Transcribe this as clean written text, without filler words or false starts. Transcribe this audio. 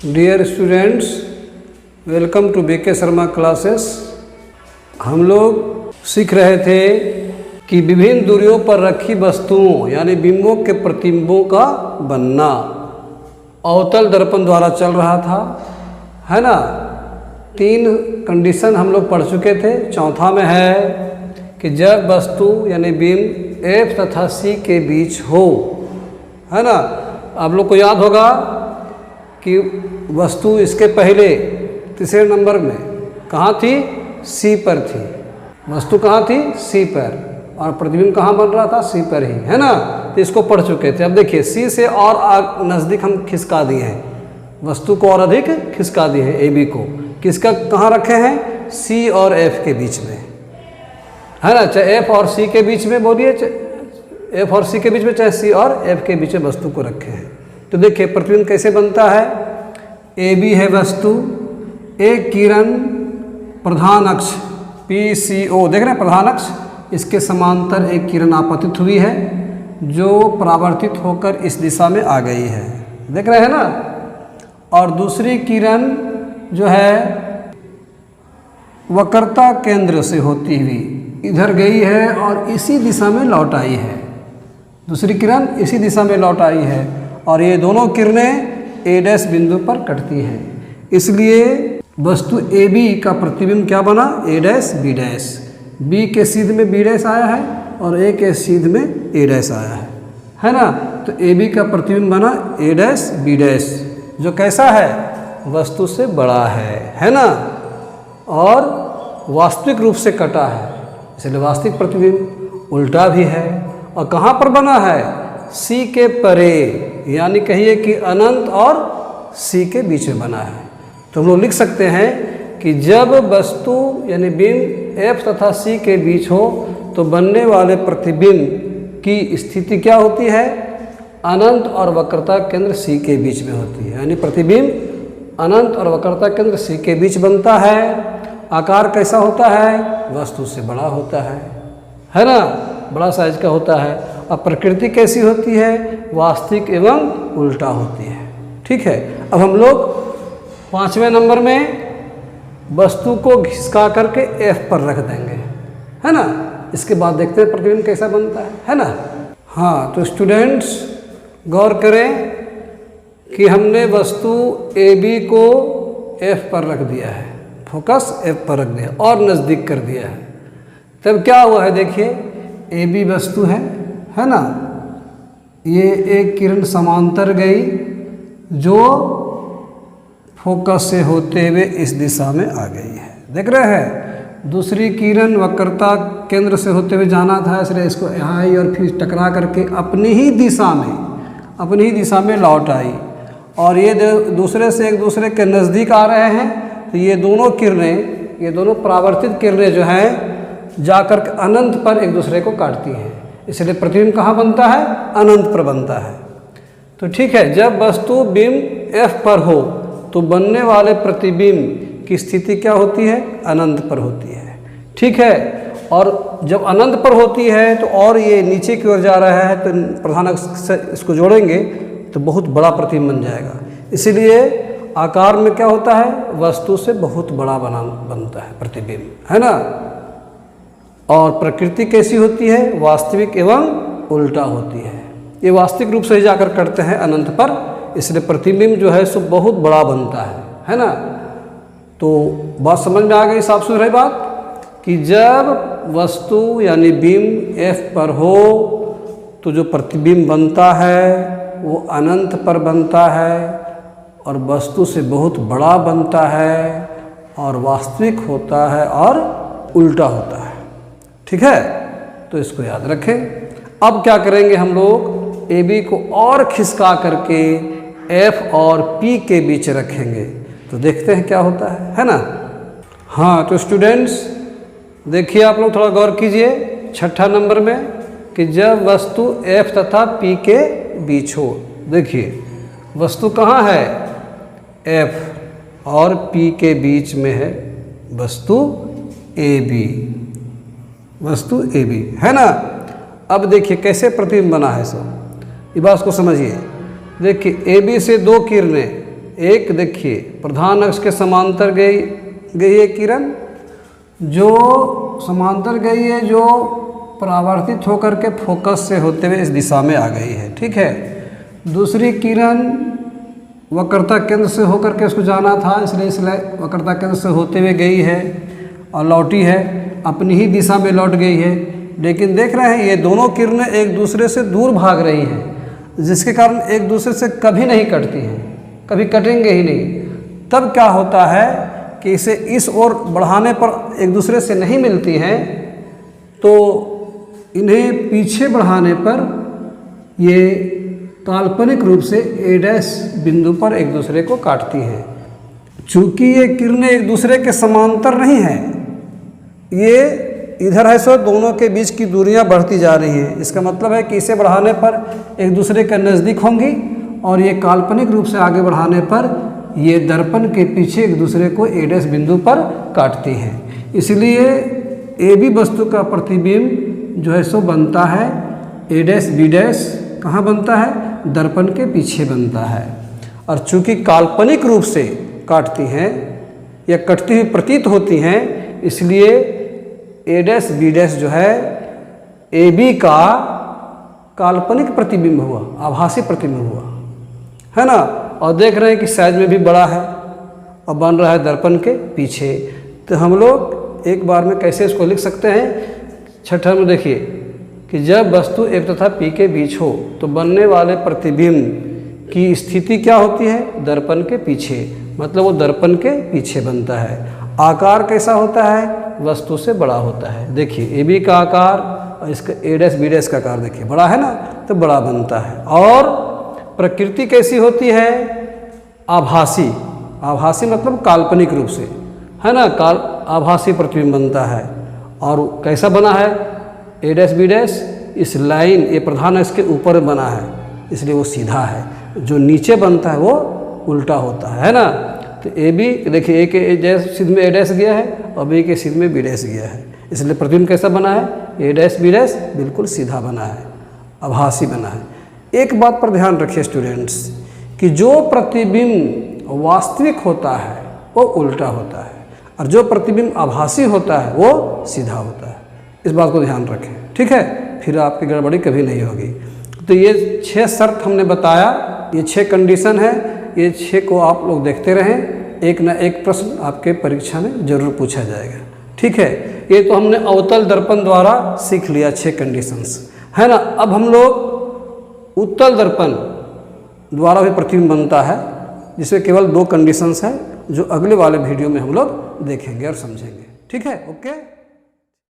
Dear students, welcome to BK Sharma classes. हम लोग सीख रहे थे कि विभिन्न दूरियों पर रखी वस्तुओं यानी बिंबों के प्रतिबिंबों का बनना अवतल दर्पण द्वारा चल रहा था, है ना। 3 कंडीशन हम लोग पढ़ चुके थे। चौथा में है कि जब वस्तु यानी बिंब F तथा C के बीच हो, है ना। आप लोग को याद होगा कि वस्तु इसके पहले तीसरे नंबर में कहाँ थी? C पर थी। वस्तु कहाँ थी? C पर, और प्रतिबिंब कहाँ बन रहा था? C पर ही, है ना। तो इसको पढ़ चुके थे। अब देखिए C से और नज़दीक हम खिसका दिए हैं, वस्तु को और अधिक खिसका दिए हैं। AB को किसका कहाँ रखे हैं? C और F के बीच में, है ना। चाहे F और C के बीच में बोलिए, F और C के बीच में, चाहे C और F के बीच में वस्तु को रखे हैं। तो देखिए प्रतिबिंब कैसे बनता है। AB है वस्तु, एक किरण प्रधान अक्ष PCO, देख रहे हैं प्रधान अक्ष, इसके समांतर एक किरण आपतित हुई है जो परावर्तित होकर इस दिशा में आ गई है, देख रहे हैं ना। और दूसरी किरण जो है वक्रता केंद्र से होती हुई इधर गई है और इसी दिशा में लौट आई है। दूसरी किरण इसी दिशा में लौट आई है और ये दोनों किरणें A' बिंदु पर कटती हैं। इसलिए वस्तु AB का प्रतिबिंब क्या बना? A', B के सीध में B' आया है और A के सीध में A' आया है ना। तो AB का प्रतिबिंब बना A', B', जो कैसा है? वस्तु से बड़ा है ना, और वास्तविक रूप से कटा है, इसलिए वास्तविक प्रतिबिंब उल्टा भी है। और कहाँ पर बना है? C के परे, यानी कहिए कि अनंत और C के बीच में बना है। तो हम लोग लिख सकते हैं कि जब वस्तु यानी बिंब F तथा C के बीच हो तो बनने वाले प्रतिबिंब की स्थिति क्या होती है? अनंत और वक्रता केंद्र C के बीच में होती है। यानी प्रतिबिंब अनंत और वक्रता केंद्र C के बीच बनता है। आकार कैसा होता है? वस्तु से बड़ा होता है ना, बड़ा साइज का होता है। और प्रकृति कैसी होती है? वास्तविक एवं उल्टा होती है। ठीक है। अब हम लोग 5वें नंबर में वस्तु को घिसका करके F पर रख देंगे, है ना। इसके बाद देखते हैं प्रतिबिंब कैसा बनता है ना। हाँ, तो स्टूडेंट्स गौर करें कि हमने वस्तु AB को F पर रख दिया है, फोकस F पर रख दिया और नज़दीक कर दिया है। तब क्या हुआ है? देखिए AB वस्तु है ना। ये एक किरण समांतर गई जो फोकस से होते हुए इस दिशा में आ गई है, देख रहे हैं। दूसरी किरण वक्रता केंद्र से होते हुए जाना था, इसलिए इसको यहाँ आई और फिर टकरा करके अपनी ही दिशा में लौट आई। और ये दूसरे से एक दूसरे के नज़दीक आ रहे हैं, तो ये दोनों किरणें, ये दोनों परावर्तित किरणें जो हैं जाकर के अनंत पर एक दूसरे को काटती हैं। इसलिए प्रतिबिंब कहाँ बनता है? अनंत पर बनता है। तो ठीक है, जब वस्तु बिंब F पर हो तो बनने वाले प्रतिबिंब की स्थिति क्या होती है? अनंत पर होती है। ठीक है। और जब अनंत पर होती है तो और ये नीचे की ओर जा रहा है, तो प्रधान अक्ष से इसको जोड़ेंगे तो बहुत बड़ा प्रतिबिंब बन जाएगा। इसीलिए आकार में क्या होता है? वस्तु से बहुत बड़ा बनता है प्रतिबिंब, है ना। और प्रकृति कैसी होती है? वास्तविक एवं उल्टा होती है। ये वास्तविक रूप से ही जाकर करते हैं अनंत पर, इसलिए प्रतिबिंब जो है सो बहुत बड़ा बनता है ना। तो बात समझ में आ गई, साफ सुथरी बात, कि जब वस्तु यानी बिंब F पर हो तो जो प्रतिबिंब बनता है वो अनंत पर बनता है और वस्तु से बहुत बड़ा बनता है और वास्तविक होता है और उल्टा होता है। ठीक है, तो इसको याद रखें। अब क्या करेंगे हम लोग? AB को और खिसका करके F और P के बीच रखेंगे, तो देखते हैं क्या होता है ना। हाँ, तो स्टूडेंट्स देखिए, आप लोग थोड़ा गौर कीजिए 6ठा नंबर में कि जब वस्तु F तथा P के बीच हो, देखिए वस्तु कहाँ है? F और P के बीच में है वस्तु AB, है ना। अब देखिए कैसे प्रतिबिंब बना है सब, ये बात को समझिए। देखिए AB से 2 किरणें एक देखिए प्रधान अक्ष के समांतर गई है किरण, जो समांतर गई है, जो परावर्तित होकर के फोकस से होते हुए इस दिशा में आ गई है। ठीक है, दूसरी किरण वक्रता केंद्र से होकर के उसको जाना था, इसलिए वक्रता केंद्र से होते हुए गई है और लौटी है, अपनी ही दिशा में लौट गई है। लेकिन देख रहे हैं ये दोनों किरणें एक दूसरे से दूर भाग रही हैं, जिसके कारण एक दूसरे से कभी नहीं कटती हैं, कभी कटेंगे ही नहीं। तब क्या होता है कि इसे इस ओर बढ़ाने पर एक दूसरे से नहीं मिलती हैं, तो इन्हें पीछे बढ़ाने पर ये काल्पनिक रूप से A' बिंदु पर एक दूसरे को काटती हैं। चूँकि ये किरणें एक दूसरे के समांतर नहीं हैं, ये इधर है सो दोनों के बीच की दूरियां बढ़ती जा रही हैं। इसका मतलब है कि इसे बढ़ाने पर एक दूसरे के नज़दीक होंगी और ये काल्पनिक रूप से आगे बढ़ाने पर ये दर्पण के पीछे एक दूसरे को A' बिंदु पर काटती हैं। इसलिए AB वस्तु का प्रतिबिंब जो है सो बनता है A' B' कहाँ बनता है? दर्पण के पीछे बनता है। और चूँकि काल्पनिक रूप से काटती हैं या कटती हुई प्रतीत होती हैं, इसलिए A' B' जो है AB का काल्पनिक प्रतिबिंब हुआ, आभासी प्रतिबिंब हुआ, है ना। और देख रहे हैं कि साइज में भी बड़ा है और बन रहा है दर्पण के पीछे। तो हम लोग एक बार में कैसे इसको लिख सकते हैं? छठा में देखिए कि जब वस्तु एक तथा P के बीच हो तो बनने वाले प्रतिबिंब की स्थिति क्या होती है? दर्पण के पीछे, मतलब वो दर्पण के पीछे बनता है। आकार कैसा होता है? वस्तु से बड़ा होता है। देखिए AB का आकार और इसका A' B' का आकार देखिए बड़ा है ना, तो बड़ा बनता है। और प्रकृति कैसी होती है? आभासी। आभासी मतलब काल्पनिक रूप से, है ना, आभासी प्रतिबिंब बनता है। और कैसा बना है? A' B' इस लाइन, ये प्रधान अक्ष के ऊपर बना है, इसलिए वो सीधा है। जो नीचे बनता है वो उल्टा होता है ना। तो AB देखिए, A के सिद्ध में A' गया है और B के सिद्ध में B' गया है, इसलिए प्रतिबिंब कैसा बना है? A' B' बिल्कुल सीधा बना है, आभासी बना है। एक बात पर ध्यान रखिए स्टूडेंट्स कि जो प्रतिबिंब वास्तविक होता है वो उल्टा होता है और जो प्रतिबिंब आभासी होता है वो सीधा होता है। इस बात को ध्यान रखें, ठीक है, फिर आपकी गड़बड़ी कभी नहीं होगी। तो ये 6 शर्त हमने बताया, ये 6 कंडीशन है, ये 6 को आप लोग देखते रहें, एक ना एक प्रश्न आपके परीक्षा में जरूर पूछा जाएगा। ठीक है, ये तो हमने अवतल दर्पण द्वारा सीख लिया 6 कंडीशंस, है ना। अब हम लोग उत्तल दर्पण द्वारा भी प्रतिबिंब बनता है, जिसमें केवल 2 कंडीशंस हैं, जो अगले वाले वीडियो में हम लोग देखेंगे और समझेंगे। ठीक है, ओके।